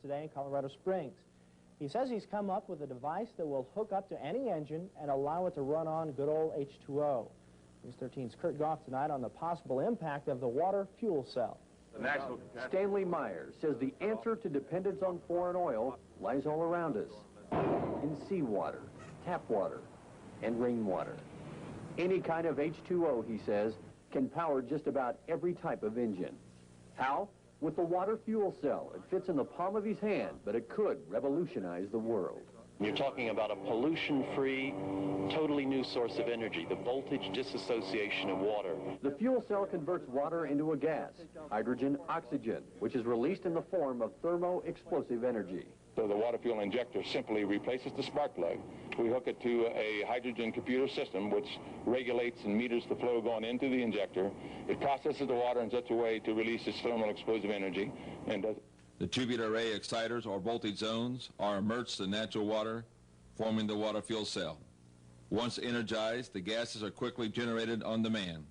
today in Colorado Springs. He says he's come up with a device that will hook up to any engine and allow it to run on good old H2O. News 13's Kurt Goff tonight on the possible impact of the water fuel cell. Stanley Meyer says the answer to dependence on foreign oil lies all around us, in seawater, tap water, and rainwater. Any kind of H2O, he says, can power just about every type of engine. How? With the water fuel cell. It fits in the palm of his hand, but it could revolutionize the world. You're talking about a pollution-free, totally new source of energy, the voltage dissociation of water. The fuel cell converts water into a gas, hydrogen oxygen, which is released in the form of thermo-explosive energy. So the water fuel injector simply replaces the spark plug. We hook it to a hydrogen computer system which regulates and meters the flow going into the injector. It processes the water in such a way to release its thermal explosive energy and does. The tubular array exciters or voltage zones are immersed in natural water, forming the water fuel cell. Once energized, the gases are quickly generated on demand,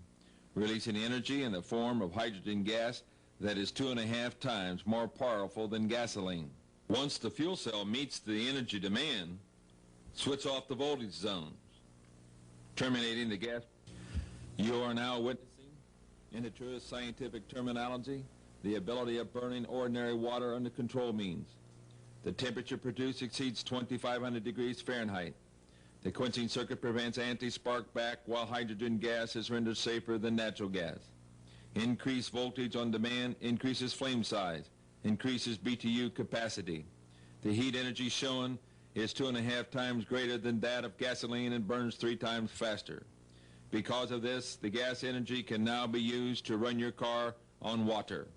releasing energy in the form of hydrogen gas that is 2.5 times more powerful than gasoline. Once the fuel cell meets the energy demand, switch off the voltage zones, terminating the gas. You are now witnessing, in the truest scientific terminology, the ability of burning ordinary water under control means. The temperature produced exceeds 2,500 degrees Fahrenheit. The quenching circuit prevents anti-spark back while hydrogen gas is rendered safer than natural gas. Increased voltage on demand increases flame size, increases BTU capacity. The heat energy shown is 2.5 times greater than that of gasoline and burns 3 times faster. Because of this, the gas energy can now be used to run your car on water.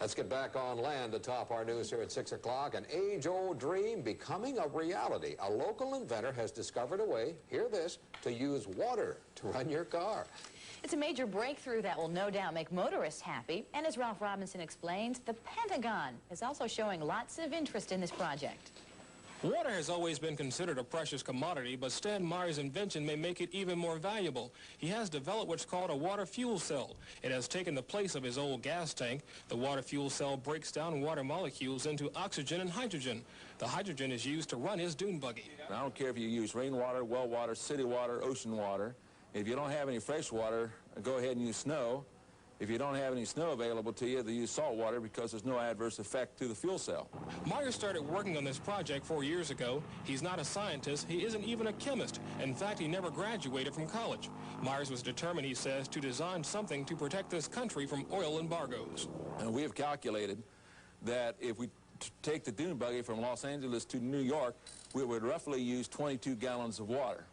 Let's get back on land to top our news here at 6 o'clock. An age-old dream becoming a reality. A local inventor has discovered a way, hear this, to use water to run your car. It's a major breakthrough that will no doubt make motorists happy. And as Ralph Robinson explains, the Pentagon is also showing lots of interest in this project. Water has always been considered a precious commodity, but Stan Meyer's invention may make it even more valuable. He has developed what's called a water fuel cell. It has taken the place of his old gas tank. The water fuel cell breaks down water molecules into oxygen and hydrogen. The hydrogen is used to run his dune buggy. I don't care if you use rainwater, well water, city water, ocean water. If you don't have any fresh water, go ahead and use snow. If you don't have any snow available to you, they use salt water because there's no adverse effect to the fuel cell. Meyer started working on this project 4 years ago. He's not a scientist. He isn't even a chemist. In fact, he never graduated from college. Myers was determined, he says, to design something to protect this country from oil embargoes. And we have calculated that if we take the dune buggy from Los Angeles to New York, we would roughly use 22 gallons of water.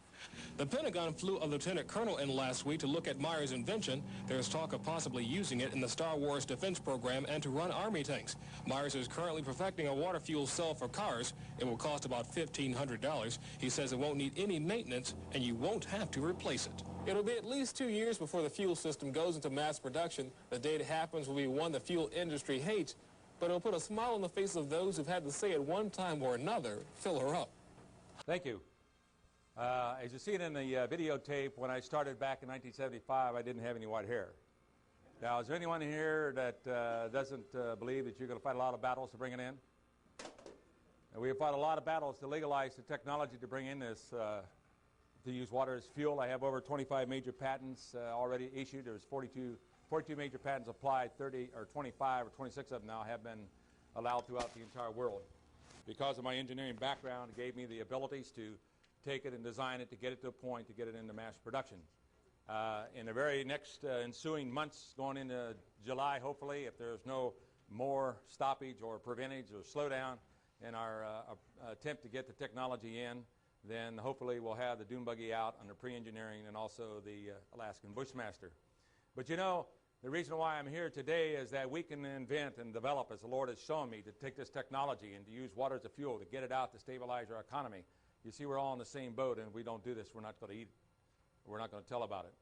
The Pentagon flew a lieutenant colonel in last week to look at Meyer's invention. There's talk of possibly using it in the Star Wars defense program and to run Army tanks. Myers is currently perfecting a water fuel cell for cars. It will cost about $1,500. He says it won't need any maintenance, and you won't have to replace it. It'll be at least 2 years before the fuel system goes into mass production. The day it happens will be one the fuel industry hates, but it'll put a smile on the faces of those who've had to say at one time or another, fill her up. Thank you. As you see it in the videotape, when I started back in 1975, I didn't have any white hair. Now, is there anyone here that doesn't believe that you're going to fight a lot of battles to bring it in? And we have fought a lot of battles to legalize the technology to bring in this, to use water as fuel. I have over 25 major patents already issued. There's 42 major patents applied, 30 or 25 or 26 of them now have been allowed throughout the entire world. Because of my engineering background, it gave me the abilities to take it and design it to get it to a point to get it into mass production. In the very next ensuing months, going into July, hopefully, if there's no more stoppage or preventage or slowdown in our attempt to get the technology in, then hopefully we'll have the dune buggy out under pre-engineering and also the Alaskan Bushmaster. But you know, the reason why I'm here today is that we can invent and develop, as the Lord has shown me, to take this technology and to use water as a fuel, to get it out to stabilize our economy. You see, we're all in the same boat, and if we don't do this, we're not going to eat it. We're not going to tell about it,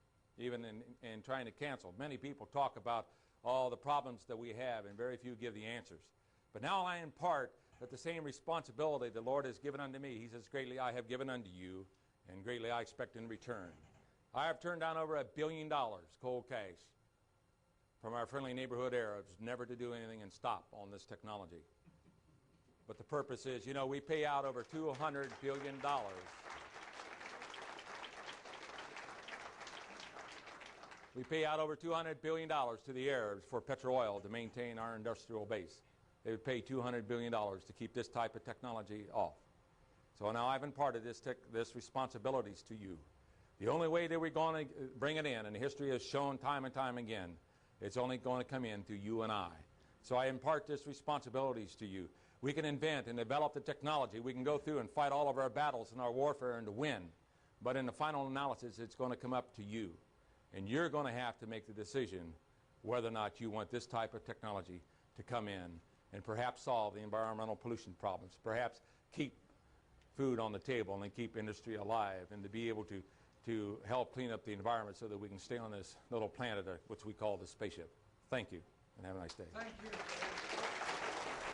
even in trying to cancel. Many people talk about all the problems that we have, and very few give the answers. But now I impart that the same responsibility the Lord has given unto me. He says, greatly I have given unto you, and greatly I expect in return. I have turned down over $1 billion cold cash from our friendly neighborhood Arabs, never to do anything and stop on this technology. But the purpose is, you know, we pay out over $200 billion. We pay out over $200 billion to the Arabs for petro oil to maintain our industrial base. They would pay $200 billion to keep this type of technology off. So now I've imparted this responsibilities to you. The only way that we're going to bring it in, and history has shown time and time again, it's only going to come in through you and I. So I impart this responsibilities to you. We can invent and develop the technology. We can go through and fight all of our battles and our warfare and to win. But in the final analysis, it's going to come up to you. And you're going to have to make the decision whether or not you want this type of technology to come in and perhaps solve the environmental pollution problems, perhaps keep food on the table and keep industry alive, and to be able to help clean up the environment so that we can stay on this little planet, which we call the spaceship. Thank you, and have a nice day. Thank you.